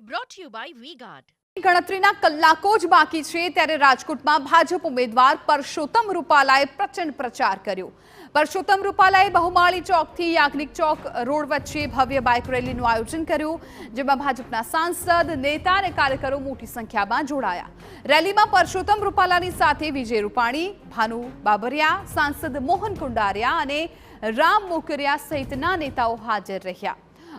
brought to you by V-Guard. ગણતરીના કલાકો જ બાકી છે ત્યારે રાજકોટમાં ભાજપ ઉમેદવાર પરસોત્તમ રૂપાલાએ પ્રચંડ પ્રચાર કર્યો। પરસોત્તમ રૂપાલાએ બહુમાળી ચોકથી યાજ્ઞિક ચોક રોડ વચ્ચે ભવ્ય બાઇક રેલીનું આયોજન કર્યું, જેમાં ભાજપના સાંસદ, નેતા અને કાર્યકરો મોટી સંખ્યામાં જોડાયા। રેલીમાં પરસોત્તમ રૂપાલાની સાથે વિજય રૂપાણી, ભાનુ બાબરિયા, સાંસદ મોહન કુંડારિયા અને રામ મોકરિયા સહિતના નેતાઓ હાજર રહ્યા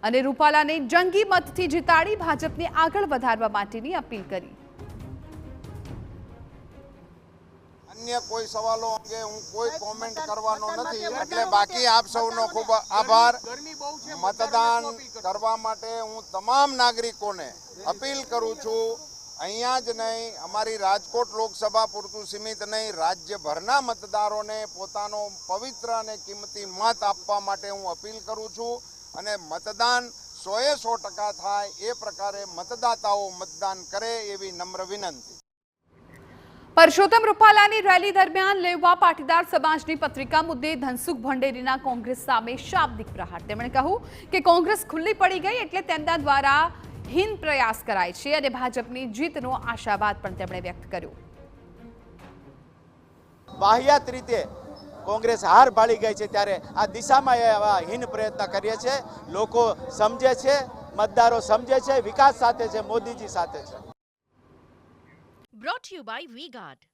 અને રૂપાલાને જંગી મતથી જીતાડી ભાજપને આગળ વધારવા માટેની અપીલ કરી। अन्य कोई सवालों अंगे हूँ कोई कॉमेंट करवानो नहीं, એટલે બાકી આપ સૌનો ખૂબ આભાર। મતદાન કરવા માટે હું તમામ નાગરિકોને અપીલ કરું છું, અહીંયા જ નહીં અમારી રાજકોટ લોકસભા પૂરતું સીમિત નહીં, રાજ્યભરના મતદારોને પોતાનો પવિત્ર અને કિંમતી મત આપવા માટે હું અપીલ કરું છું અને મતદાન 100% થાય એ પ્રકારે મતદાતાઓ મતદાન કરે એવી નમ્ર વિનંતી। પરસોત્તમ રૂપાલાની રેલી દરમિયાન લેવા પાટીદાર સમાજની પત્રિકા મુદ્દે ધનસુખ ભંડેરીના કોંગ્રેસ સામે શાબ્દિક પ્રહાર। તેમણે કહ્યું કે કોંગ્રેસ ખુલ્લી પડી ગઈ એટલે તેમના દ્વારા હીન પ્રયાસ કરાય છે અને ભાજપની જીતનો આશાવાદ પણ તેમણે વ્યક્ત કર્યો। બાહ્યાત રીતે કોંગ્રેસ હાર ભાળી ગઈ છે ત્યારે આ દિશામાં એવા હીન પ્રયત્ન કરીએ છે। લોકો સમજે છે, મતદારો સમજે છે, વિકાસ સાથે છે, મોદીજી સાથે છે। Brought to you by V-Guard.